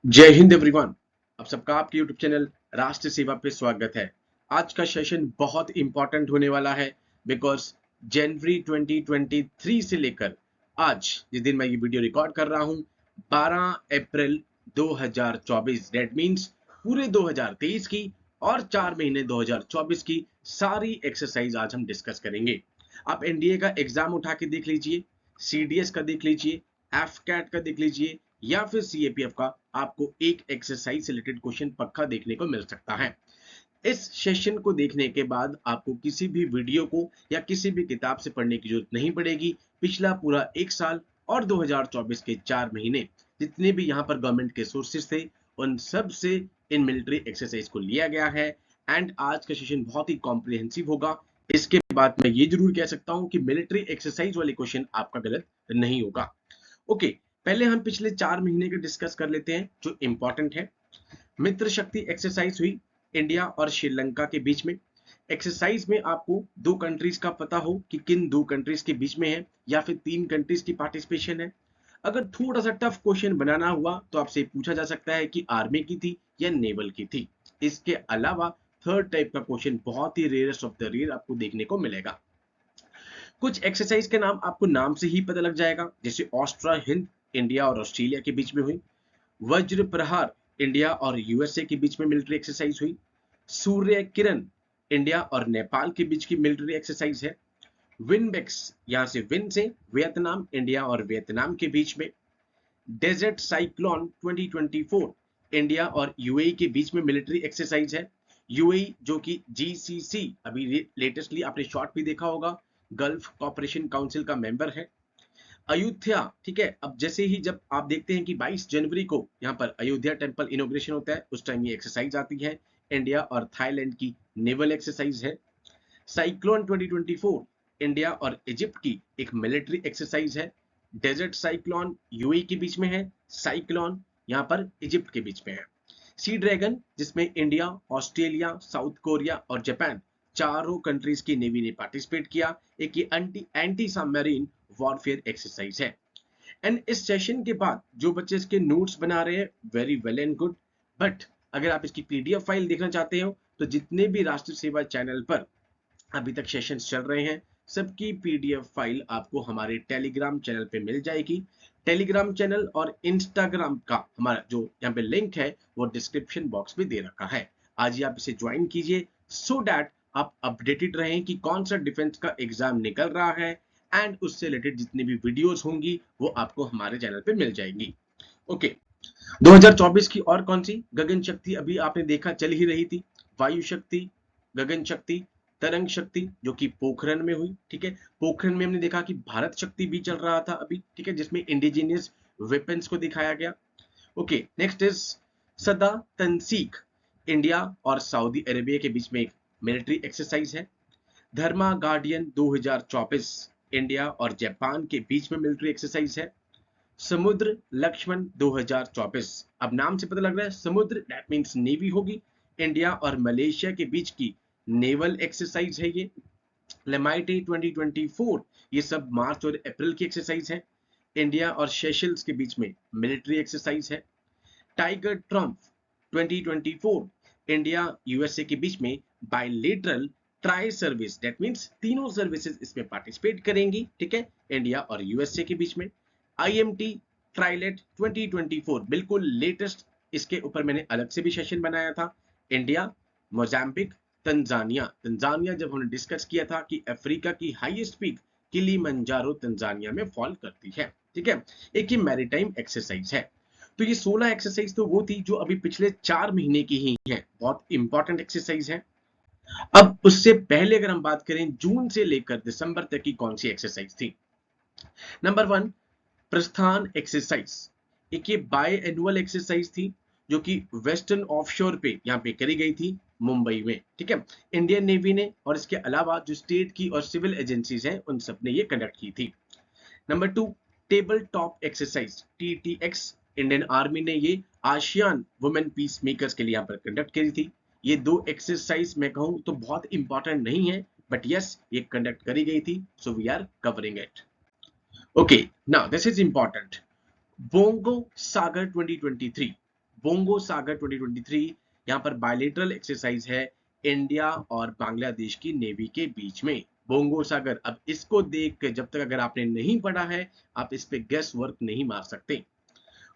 जय हिंद एवरीवन। आप सबका आपके YouTube चैनल राष्ट्र सेवा पे स्वागत है। आज का सेशन बहुत इंपॉर्टेंट होने वाला है बिकॉज जनवरी 2023 से लेकर आज जिस दिन मैं ये वीडियो रिकॉर्ड कर रहा हूँ 12 अप्रैल 2024 दैट मीन्स पूरे 2023 की और 4 महीने 2024 की सारी एक्सरसाइज आज हम डिस्कस करेंगे। आप एनडीए का एग्जाम उठा के देख लीजिए, सीडीएस का देख लीजिए, एफ कैट का देख लीजिए या फिर सीएपीएफ का, आपको एक एक्सरसाइज से रिलेटेड क्वेश्चन पक्का देखने को मिल सकता है। इस सेशन को देखने के बाद आपको किसी भी वीडियो को या किसी भी किताब से पढ़ने की जरूरत नहीं पड़ेगी। पिछला पूरा एक साल और 2024 के 4 महीने जितने भी यहाँ पर गवर्नमेंट के सोर्सेज थे उन सब से इन मिलिट्री एक्सरसाइज को लिया गया है। एंड आज का सेशन बहुत ही कॉम्प्रिहेंसिव होगा। इसके बाद मैं ये जरूर कह सकता हूँ कि मिलिट्री एक्सरसाइज वाले क्वेश्चन आपका गलत नहीं होगा। ओके, पहले हम पिछले 4 महीने के डिस्कस कर लेते हैं जो इंपॉर्टेंट है। मित्र शक्ति एक्सरसाइज हुई इंडिया और श्रीलंका के बीच में। एक्सरसाइज में आपको दो कंट्रीज का पता हो कि किन दो कंट्रीज के बीच में है या फिर तीन कंट्रीज की पार्टिसिपेशन है। अगर थोड़ा सा टफ क्वेश्चन बनाना हुआ तो आपसे पूछा जा सकता है कि आर्मी की थी या नेवल की थी। इसके अलावा थर्ड टाइप का क्वेश्चन बहुत ही रेयरेस्ट ऑफ द रेयर आपको देखने को मिलेगा। कुछ एक्सरसाइज के नाम आपको नाम से ही पता लग जाएगा, जैसे ऑस्ट्रा हिंद इंडिया और ऑस्ट्रेलिया के बीच में हुई। वज्र प्रहार इंडिया और यूएसए के बीच में मिलिट्री एक्सरसाइज हुई। सूर्य किरण इंडिया और नेपाल के बीच की मिलिट्री एक्सरसाइज है। विनबेक्स यहां से विन से वियतनाम इंडिया और वियतनाम के बीच में। डेजर्ट साइक्लोन 2024 इंडिया और यूएई के बीच में मिलिट्री एक्सरसाइज है। यूएई जो कि जीसीसी अभी लेटेस्टली आपने शॉर्ट भी देखा होगा, गल्फ कॉपरेशन काउंसिल का मेंबर है। अयोध्या, ठीक है, अब जैसे ही जब आप देखते हैं कि 22 जनवरी को यहाँ पर अयोध्या टेम्पल इनॉग्रेशन होता है उस टाइम ये एक्सरसाइज आती है। इंडिया और थाईलैंड की नेवल एक्सरसाइज है। साइक्लोन 2024 इंडिया और इजिप्ट की एक मिलिट्री एक्सरसाइज है। डेजर्ट साइक्लोन यूएई के बीच में है, साइक्लोन यहाँ पर इजिप्ट के बीच में है। सी ड्रैगन जिसमें इंडिया, ऑस्ट्रेलिया, साउथ कोरिया और जापान चारों कंट्रीज की नेवी ने पार्टिसिपेट किया। एक ये एंटी सबमरीन वॉरफेयर एक्सरसाइज है। एंड इस सेशन के बाद जो बच्चे इसके नोट्स बना रहे हैं very well and good, but अगर आप इसकी पीडीएफ फाइल देखना चाहते हो तो जितने भी राष्ट्रीय सेवा चैनल पर अभी तक सेशंस चल रहे हैं सबकी पीडीएफ फाइल आपको हमारे टेलीग्राम चैनल पे मिल जाएगी। टेलीग्राम चैनल और इंस्टाग्राम का हमारा जो यहाँ पे लिंक है वो डिस्क्रिप्शन बॉक्स में दे रखा है। आज ही आप इसे ज्वाइन कीजिए सो दैट आप अपडेटेड रहें कि कौन सा डिफेंस का एग्जाम निकल रहा है एंड उससे रिलेटेड जितनी भी वीडियोस होंगी वो आपको हमारे चैनल पे मिल जाएंगी। ओके, 2024 की और कौन सी गगन शक्ति अभी आपने देखा चल ही रही थी, वायु शक्ति, गगन शक्ति, तरंग शक्ति जो कि पोखरण में हुई। ठीक है, पोखरण में हमने देखा कि भारत शक्ति भी चल रहा था अभी, ठीक है, जिसमें इंडिजिनियस वेपन्स को दिखाया गया। ओके, नेक्स्ट इज सदा तंसीक इंडिया और सऊदी अरेबिया के बीच में एक मिलिट्री एक्सरसाइज है। धर्मा गार्डियन 2024 इंडिया और जापान के बीच में मिलिट्री एक्सरसाइज है। समुद्र लक्ष्मण 2024, अब नाम से पता लग रहा है समुद्र दैट मींस नेवी होगी। इंडिया और मलेशिया के बीच की नेवल एक्सरसाइज है ये। लेमाइटे 2024, ये सब मार्च और अप्रैल की एक्सरसाइज है। इंडिया और सेशल्स के बीच में मिलिट्री एक्सरसाइज है। टाइगर ट्रम्प 2024 इंडिया यूएसए के बीच में bilateral tri service that means तीनों सर्विसेज इसमें पार्टिसिपेट करेंगी, ठीक है, इंडिया और यूएसए के बीच में। आईएमटी ट्राइलेट 2024 बिल्कुल लेटेस्ट, इसके ऊपर मैंने अलग से भी सेशन बनाया था। India, Mozambique, Tanzania. तंजानिया जब हमने डिस्कस किया था कि अफ्रीका की हाईएस्ट पीक किलिमंजारो तंजानिया में फॉल करती है, ठीक है। एक ही मैरीटाइम एक्सरसाइज है। तो ये 16 एक्सरसाइज तो वो थी जो अभी पिछले 4 महीने की ही है, बहुत इंपॉर्टेंट एक्सरसाइज है। अब उससे पहले अगर हम बात करें जून से लेकर दिसंबर तक की कौन सी एक्सरसाइज थी। नंबर 1 प्रस्थान एक्सरसाइज, एक ये बाय एनुअल एक्सरसाइज थी जो कि वेस्टर्न ऑफशोर पे यहाँ पे करी गई थी मुंबई में, ठीक है, इंडियन नेवी ने और इसके अलावा जो स्टेट की और सिविल एजेंसीज हैं उन सब ने ये कंडक्ट की थी। Number 2 tabletop exercise TTX, Indian army ने ये आशियान वुमेन पीस मेकर्स के लिए यहाँ पर कंडक्ट करी थी। ये दो एक्सरसाइज मैं कहूँ तो बहुत इंपॉर्टेंट नहीं है बट यस ये कंडक्ट करी गई थी, so we are covering it. Okay, now this is important. Bongo Sagar 2023, Bongo Sagar 2023, यहाँ पर बायलेटरल एक्सरसाइज है इंडिया और बांग्लादेश की नेवी के बीच में। बोंगो सागर, अब इसको देख के जब तक अगर आपने नहीं पढ़ा है, आप इस पे गेस वर्क नहीं मार सकते।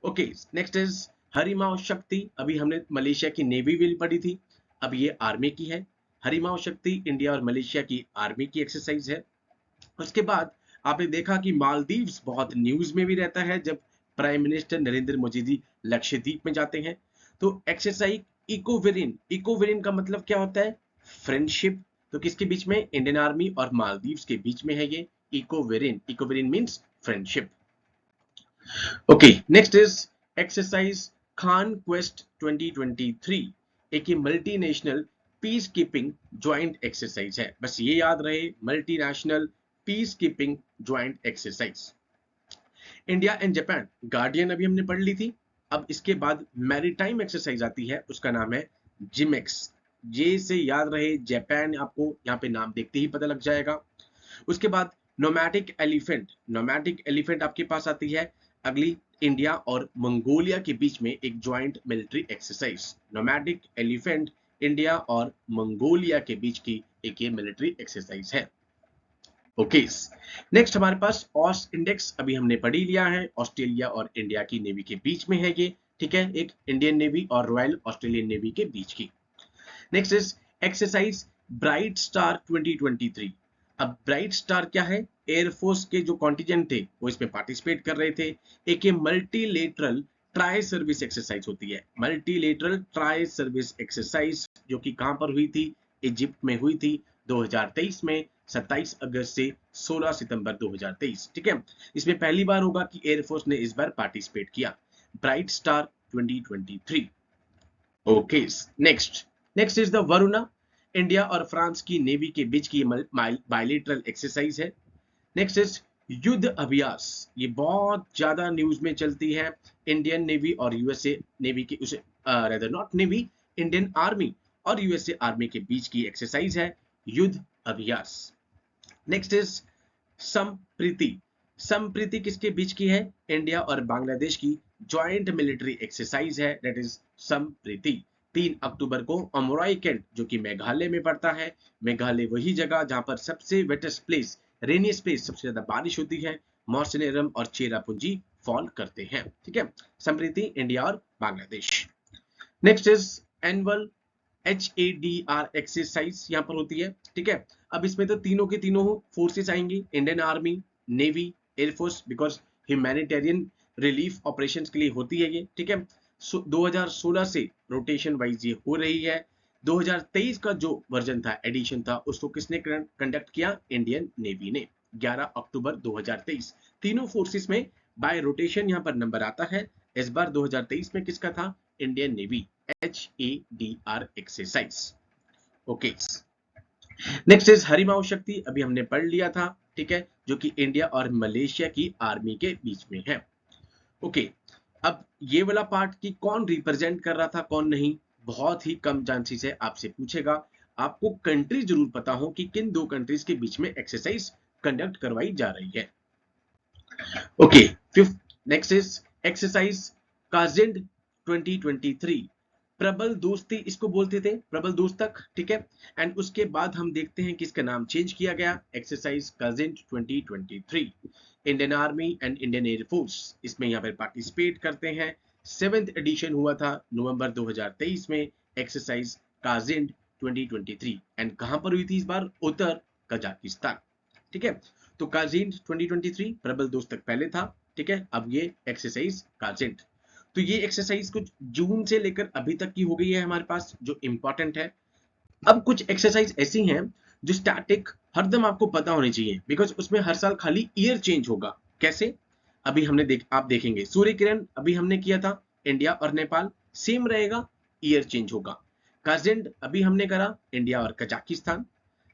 Okay, next is Harimau Shakti. अभी हमने मलेशिया की नेवी भी पढ़ी थी, अब ये आर्मी की है। हरिमाओ शक्ति इंडिया और मलेशिया की आर्मी की एक्सरसाइज है। उसके बाद आपने देखा कि मालदीव्स बहुत न्यूज में भी रहता है जब प्राइम मिनिस्टर नरेंद्र मोदी जी लक्षद्वीप में जाते हैं। तो एक्सरसाइज इकोवेरिन, इकोवेरिन का मतलब क्या होता है? फ्रेंडशिप। तो किसके बीच में? इंडियन आर्मी और मालदीव्स के बीच में है ये Ekuverin. Ekuverin means friendship. Okay, next is exercise Khaan quest 2023, एक multinational peacekeeping joint exercise है। बस ये याद रहे, multinational peacekeeping joint exercise. India and Japan, guardian अभी हमने पढ़ ली थी। अब इसके बाद मैरीटाइम एक्सरसाइज आती है, उसका नाम है जिमेक्स। जे से याद रहे, जापान आपको यहाँ पे नाम देखते ही पता लग जाएगा। उसके बाद नोमैटिक एलिफेंट, नोमैटिक एलिफेंट आपके पास आती है अगली, इंडिया और मंगोलिया के बीच में एक joint military exercise. Nomadic elephant India और मंगोलिया के बीच की एक ये मिलिट्री एक्सरसाइज है। ओके, नेक्स्ट हमारे पास ऑस इंडेक्स अभी हमने पढ़ी लिया है, ऑस्ट्रेलिया और इंडिया की नेवी के बीच में है ये, ठीक है, एक इंडियन नेवी और रॉयल ऑस्ट्रेलियन नेवी के बीच की। Next is exercise bright star 2023। अब ब्राइट स्टार क्या है? एयरफोर्स के जो कॉन्टिजेंट थे वो इसमें पार्टिसिपेट कर रहे थे। एक ये मल्टीलेटरल ट्राई सर्विस एक्सरसाइज होती है, मल्टीलेटरल ट्राई सर्विस एक्सरसाइज, जो कि कहां पर हुई थी? इजिप्ट में हुई थी 2023 में, 27 अगस्त से 16 सितंबर 2023, ठीक है। इसमें पहली बार होगा कि एयरफोर्स ने इस बार पार्टिसिपेट किया, bright star 2023। Okay, next is the Varuna, India और फ्रांस की नेवी के बीच की बायलेटरल एक्सरसाइज है। नेक्स्ट इज युद्ध अभ्यास, ये बहुत ज्यादा न्यूज में चलती है, इंडियन नेवी और यूएसए नेवी की, उसे rather not navy, Indian army और यूएसए आर्मी के बीच की एक्सरसाइज है युद्ध अभ्यास। नेक्स्ट इज संप्रीति, संप्रीति किसके बीच की है? इंडिया और बांग्लादेश की ज्वाइंट मिलिट्री एक्सरसाइज है, दैट इज संप्रीति। 3 अक्टूबर को अमोराई कैंट, जो कि मेघालय में पड़ता है, मेघालय वही जगह जहां पर सबसे वेटेस्ट प्लेस, रेनियस्ट प्लेस, सबसे ज्यादा बारिश होती है, मौसिनराम और चेरापूंजी फॉल करते हैं, ठीक है। संप्रीति इंडिया और Bangladesh. Next is annual HADR exercise यहाँ पर होती है, ठीक है। अब इसमें तो तीनों के तीनों फोर्सेस आएंगी, Indian army, navy, air force, because humanitarian relief operations के लिए होती है ये, ठीक है। 2016 से रोटेशन वाइज ये हो रही है। 2023 का जो वर्जन था, एडिशन था, उसको किसने कंडक्ट किया? इंडियन नेवी ने, 11 अक्टूबर 2023। तीनों फोर्सेस में बाय रोटेशन यहाँ पर नंबर आता है। इस बार 2023 में किसका था? Indian navy, HADR exercise. Okay, next is Harimau Shakti, अभी हमने पढ़ लिया था, ठीक है, जो कि इंडिया और मलेशिया की आर्मी के बीच में है। ओके, अब ये वाला पार्ट कि कौन रिप्रेजेंट कर रहा था कौन नहीं, बहुत ही कम चांसेस है आपसे पूछेगा। आपको कंट्री जरूर पता हो कि किन दो कंट्रीज के बीच में एक्सरसाइज कंडक्ट करवाई जा रही है। Okay, fifth, next is exercise Kazind 2023, Prabal दोस्ती इसको बोलते थे, प्रबल दोस्तक, ठीक है। एंड उसके बाद हम देखते हैं कि इसका नाम चेंज किया गया, exercise Kazind 2023। Indian army and Indian air force इसमें यहाँ पर पार्टिसिपेट करते हैं। 7th एडिशन हुआ था नवंबर 2023 में, एक्सरसाइज काजिंड 2023। एंड कहां पर हुई थी इस बार? उत्तर कजाकिस्तान, ठीक है। तो काजिंड 2023 प्रबल दोस्तक पहले था, ठीक है। अब ये एक्सरसाइज काजिंड, तो ये एक्सरसाइज कुछ जून से लेकर अभी तक की हो गई है हमारे पास, जो इंपॉर्टेंट है। अब कुछ एक्सरसाइज ऐसी हैं जो स्टैटिक हरदम आपको पता होनी चाहिए, बिकॉज उसमें हर साल खाली ईयर चेंज होगा। कैसे? अभी हमने आप देखेंगे सूर्य किरण अभी हमने किया था, इंडिया और नेपाल, सेम रहेगा, ईयर चेंज होगा। काजिंड अभी हमने करा, इंडिया और Kazakhstan.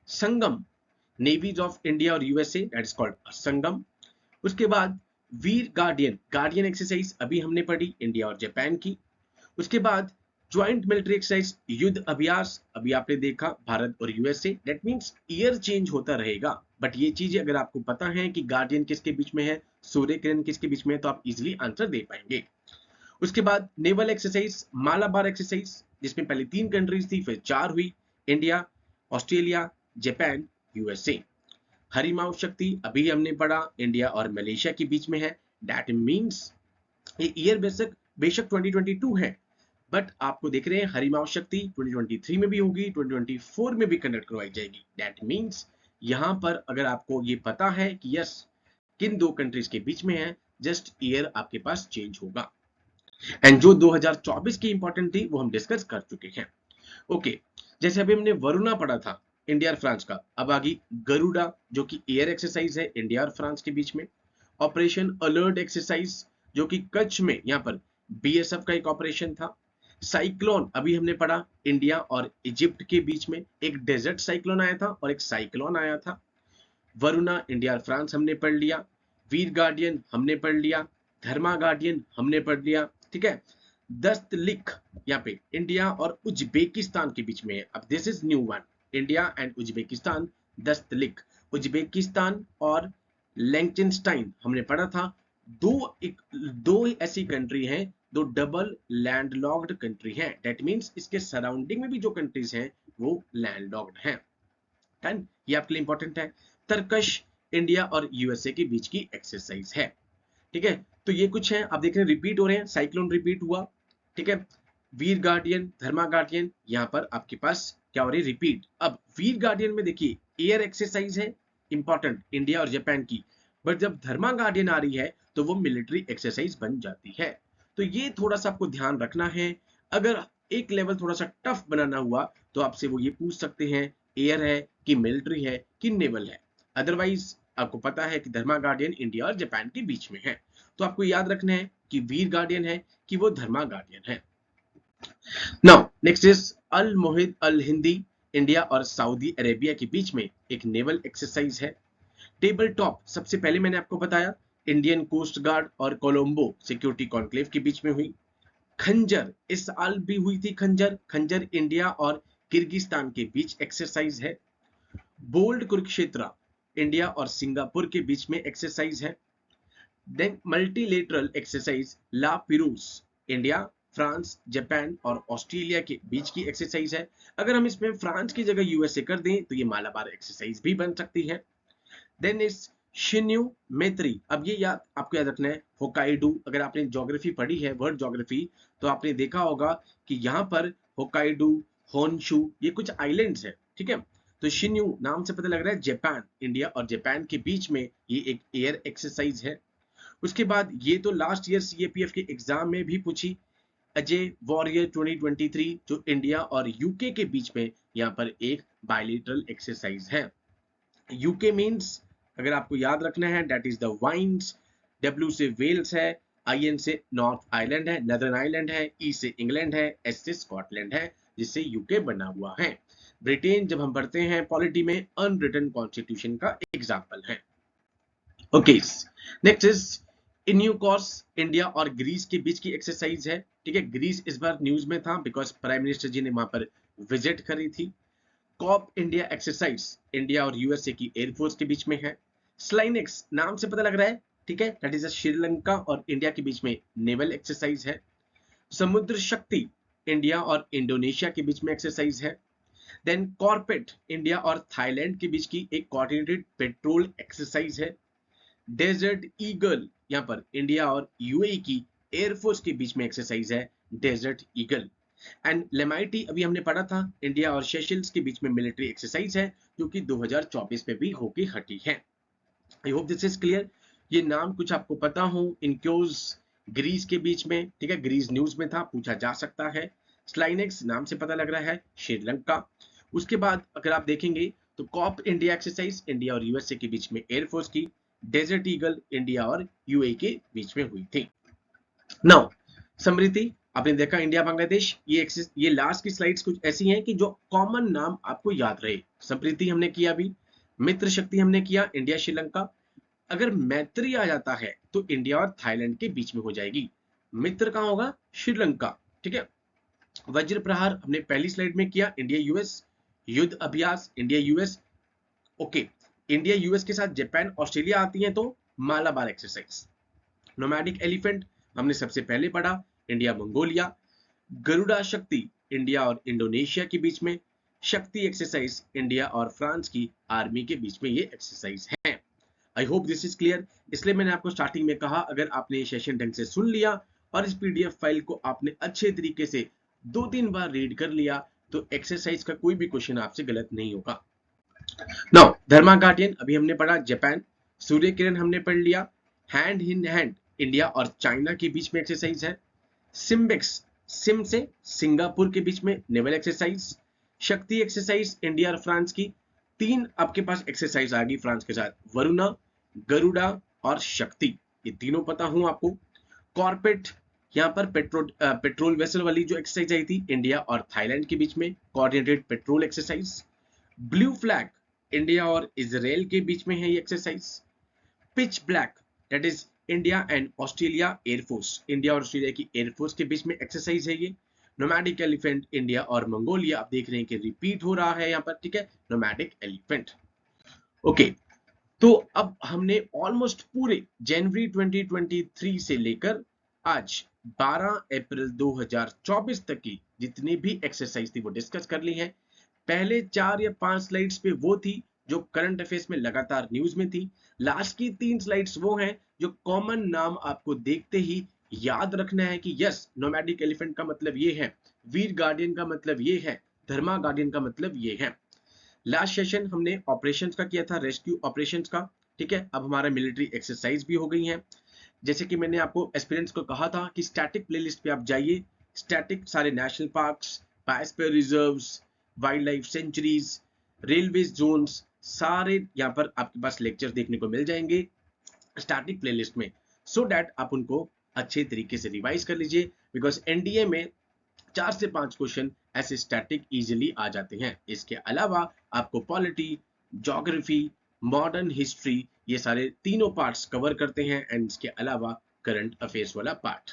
Sangam, navies of India और USA, that is called Sangam. उसके बाद वीर गार्डियन, गार्डियन एक्सरसाइज अभी हमने पढ़ी, इंडिया और जापान की। उसके बाद ज्वाइंट मिलिट्री एक्सरसाइज युद्ध अभ्यास, अभी आपने देखा भारत और USA, that means year change होता रहेगा। बट ये चीजें अगर आपको पता है कि गार्डियन किसके बीच में है, सूर्य किरण किसके बीच में है, तो आप इजीली आंसर दे पाएंगे। उसके बाद नेवल एक्सरसाइज मालाबार एक्सरसाइज, जिसमें पहले 3 कंट्रीज थी, फिर 4 हुई, India, Australia, Japan, USA. Harimau शक्ति अभी हमने पढ़ा, इंडिया और मलेशिया के बीच में है। दैट मीन्स ये ईयर बेशक बेशक 2022 है, बट आपको देख रहे हैं हरिमाऊ शक्ति 2023 में भी होगी, 2024 में भी कंडक्ट करवाई जाएगी। दैट मीन्स यहां पर अगर आपको ये पता है कि यस किन 2 कंट्रीज के बीच में है, जस्ट ईयर आपके पास चेंज होगा। एंड जो 2024 की इंपॉर्टेंट थी वो हम डिस्कस कर चुके हैं। ओके, जैसे अभी हमने वरुणा पढ़ा था इंडिया और फ्रांस का, अब आ गई गरुड़ा जो कि एयर एक्सरसाइज है इंडिया और फ्रांस के बीच में। ऑपरेशन अलर्ट एक्सरसाइज जो कि कच्छ में यहाँ पर बीएसएफ का एक ऑपरेशन था। साइक्लोन अभी हमने पढ़ा इंडिया और इजिप्ट के बीच में, एक डेजर्ट साइक्लोन आया था और एक साइक्लोन आया था। वरुणा इंडिया और फ्रांस हमने पढ़ लिया, वीर गार्डियन हमने पढ़ लिया, धर्मा गार्डियन हमने पढ़ लिया, ठीक है। दस्तलिख यहाँ पे इंडिया और उज्बेकिस्तान के बीच में है। अब this is new one, India and Uzbekistan, Dustlik. Uzbekistan और लिंचेनस्टाइन हमने पढ़ा था, दो ऐसी कंट्री हैं, दो डबल लैंडलॉक्ड कंट्री हैं। दैट मींस इसके सराउंडिंग में भी जो कंट्रीज हैं वो लैंडलॉक्ड हैं। एंड ये आपके लिए इंपॉर्टेंट है। तरकश इंडिया और यूएसए के बीच की एक्सरसाइज है, ठीक है। तो ये कुछ है, आप देख रहे हैं रिपीट हो रहे हैं, साइक्लोन रिपीट हुआ, ठीक है। वीर गार्डियन, धर्मा गार्डियन, यहां पर आपके पास क्या हो रही है, रिपीट। अब वीर गार्डियन में देखिए एयर एक्सरसाइज है इंपॉर्टेंट इंडिया और जापान की, बट जब धर्मा गार्डियन आ रही है तो वो मिलिट्री एक्सरसाइज बन जाती है। तो ये थोड़ा सा आपको ध्यान रखना है। अगर एक लेवल थोड़ा सा टफ बनाना हुआ तो आपसे वो ये पूछ सकते हैं एयर है कि मिलिट्री है कि नेवल है। अदरवाइज आपको पता है कि धर्मा गार्डियन इंडिया और जापान के बीच में है, तो आपको याद रखना है कि वीर गार्डियन है कि वो धर्मा गार्डियन है। Now next is Al Mohed Al Hindi, India और सऊदी अरेबिया के बीच में एक नेवल एक्सरसाइज है। टेबल टॉप सबसे पहले मैंने आपको बताया इंडियन कोस्ट गार्ड और कोलंबो सिक्योरिटी कॉन्क्लेव के बीच में हुई। खंजर इस साल भी हुई थी, खंजर खंजर इंडिया और किर्गिस्तान के बीच एक्सरसाइज है। बोल्ड कुरुक्षेत्र इंडिया और सिंगापुर के बीच में एक्सरसाइज है। देन मल्टीलेटरल एक्सरसाइज ला पिरूस इंडिया, फ्रांस, जापान और ऑस्ट्रेलिया के बीच की एक्सरसाइज है। अगर हम इसमें फ्रांस की जगह यूएसए कर दें तो ये मालाबार एक्सरसाइज भी बन सकती है। देन इज शिन्यू मेत्री, अब ये याद आपको याद रखना है होकाइडो। अगर आपने ज्योग्राफी पढ़ी है, वर्ल्ड ज्योग्राफी, तो आपने देखा होगा कि यहाँ पर होकाइडो, होन्शु ये कुछ आइलैंड्स है, ठीक है। तो शिन्यू नाम से पता लग रहा है जापान, इंडिया और जापान के बीच में ये एक एयर एक्सरसाइज है। उसके बाद ये तो लास्ट ईयर सीएपीएफ के एग्जाम में भी पूछी, अजय वॉरियर 2023 जो इंडिया और यूके के बीच में यहाँ पर एक बायलैटरल एक्सरसाइज है। यूके मींस अगर आपको याद रखना है that is the wines, W से वेल्स है, आईएन से नॉर्थ आइलैंड है, नदर्न आइलैंड है, ई से इंग्लैंड है, एस से स्कॉटलैंड है, जिससे यूके बना हुआ है। ब्रिटेन जब हम पढ़ते हैं पॉलिटी में अनरिटन कॉन्स्टिट्यूशन का एग्जाम्पल है। ओके, नेक्स्ट इज इन्यूकॉस इंडिया और ग्रीस के बीच की एक्सरसाइज है, ठीक है। ग्रीस इस बार न्यूज में था बिकॉज प्राइम मिनिस्टर जी ने वहां पर विजिट करी थी। कॉप इंडिया एक्सरसाइज इंडिया और यूएसए की एयरफोर्स के बीच में है। स्लाइनेक्स नाम से पता लग रहा है, ठीक है, दैट इज श्रीलंका और इंडिया के बीच में नेवल एक्सरसाइज है। समुद्र शक्ति इंडिया और इंडोनेशिया के बीच में एक्सरसाइज है। देन कॉर्पेट इंडिया और थाईलैंड के बीच की एक कोऑर्डिनेटेड पेट्रोल एक्सरसाइज है। डेजर्ट ईगल यहाँ पर इंडिया और यूएई की एयरफोर्स के बीच में एक्सरसाइज है, डेजर्ट ईगल। एंड लेमाइटी अभी हमने पढ़ा था इंडिया और सेशल्स के बीच में मिलिट्री एक्सरसाइज है जो कि 2024 में भी होके हटी है। I hope this is clear. ये नाम कुछ आपको पता हो, इनक्योज ग्रीस के बीच में, ठीक है, ग्रीस न्यूज में था, पूछा जा सकता है। स्लाइनेक्स नाम से पता लग रहा है श्रीलंका। उसके बाद अगर आप देखेंगे तो कॉप इंडिया एक्सरसाइज इंडिया और यूएसए के बीच में एयरफोर्स की, डेजर्ट ईगल इंडिया और यूएई के बीच में हुई थी। नाउ समृद्धि आपने देखा इंडिया बांग्लादेश, ये लास्ट की स्लाइड्स कुछ ऐसी हैं कि जो कॉमन नाम आपको याद रहे। समृद्धि हमने किया अभी, मित्र शक्ति हमने किया इंडिया श्रीलंका। अगर मैत्री आ जाता है तो इंडिया और थाईलैंड के बीच में हो जाएगी, मित्र कहां होगा, श्रीलंका, ठीक है। वज्र प्रहार हमने पहली स्लाइड में किया इंडिया यूएस, युद्ध अभ्यास India US, okay. India US के साथ जापान ऑस्ट्रेलिया आती है तो मालाबार एक्सरसाइज। नोमैडिक एलिफेंट हमने सबसे पहले पढ़ा, इंडिया मंगोलिया, गरुड़ा शक्ति इंडिया और इंडोनेशिया के बीच में, शक्ति एक्सरसाइज इंडिया और फ्रांस की आर्मी के बीच में ये एक्सरसाइज है। I hope this is clear. इसलिए मैंने आपको स्टार्टिंग में कहा, अगर आपने ये सेशन ढंग से सुन लिया और इस पीडीएफ फाइल को आपने अच्छे तरीके से 2-3 बार रीड कर लिया तो एक्सरसाइज का कोई भी क्वेश्चन आपसे गलत नहीं होगा। नाउ धर्मा गार्डियन अभी हमने पढ़ा, जापान, सूर्य किरण हमने पढ़ लिया, हैंड इन हैंड इंडिया और चाइना के बीच में एक्सरसाइज है, सिम्बेक्स सिम से सिंगापुर के बीच में नेवल एक्सरसाइज, शक्ति एक्सरसाइज इंडिया और फ्रांस की, 3 आपके पास एक्सरसाइज आ गई फ्रांस के साथ, वरुणा, गरुड़ा और शक्ति, ये तीनों पता हूं आपको। कॉर्पेट यहाँ पर पेट्रोल वेसल वाली जो एक्सरसाइज आई थी इंडिया और थाईलैंड के बीच में, coordinated petrol exercise. Blue flag India और इजराइल के बीच में है ये exercise. Pitch black that is India and Australia air force, India और ऑस्ट्रेलिया की एयरफोर्स के बीच में एक्सरसाइज है ये। नोमैडिक एलिफेंट इंडिया और मंगोलिया, आप देख रहे हैं कि रिपीट हो रहा है यहाँ पर, ठीक है, नोमैडिक एलिफेंट। ओके, तो अब हमने ऑलमोस्ट पूरे जनवरी 2023 से लेकर आज 12 अप्रैल 2024 तक की जितनी भी एक्सरसाइज थी वो डिस्कस कर ली है। पहले 4 या 5 स्लाइड्स पे वो थी जो करंट अफेयर्स में लगातार न्यूज में थी। लास्ट की 3 स्लाइड्स वो हैं जो कॉमन नाम आपको देखते ही याद रखना है कि यस, नोमैडिक एलिफेंट का मतलब ये है, वीर गार्डियन का मतलब ये है, धर्मा गार्डियन का मतलब ये है। लास्ट सेशन हमने ऑपरेशंस का किया था, रेस्क्यू ऑपरेशंस का, ठीक है। अब हमारा मिलिट्री एक्सरसाइज भी हो गई है। जैसे कि मैंने आपको एस्पिरेंट्स को कहा था कि स्टैटिक प्लेलिस्ट पे आप जाइए, स्टैटिक सारे national parks, biosphere reserves, wildlife sanctuaries, railway zones, सारे यहाँ पर आपके पास लेक्चर देखने को मिल जाएंगे स्टैटिक प्लेलिस्ट में, सो दैट आप उनको अच्छे तरीके से रिवाइज कर लीजिए, बिकॉज एनडीए में 4 से 5 क्वेश्चन ऐसे स्टैटिक इजीली आ जाते हैं। इसके अलावा आपको पॉलिटी, ज्योग्राफी, मॉडर्न हिस्ट्री, ये सारे तीनों पार्ट्स कवर करते हैं एंड इसके अलावा करंट अफेयर्स वाला पार्ट।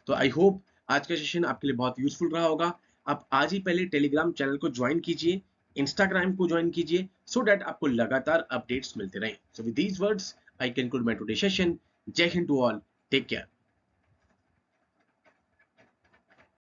तो आई होप आज का सेशन आपके लिए बहुत यूजफुल रहा होगा। आप आज ही पहले टेलीग्राम चैनल को ज्वाइन कीजिए, इंस्टाग्राम को ज्वाइन कीजिए, सो दैट आपको लगातार अपडेट्स मिलते रहें। So with these words I conclude my today session. Jai Hind to all, take care.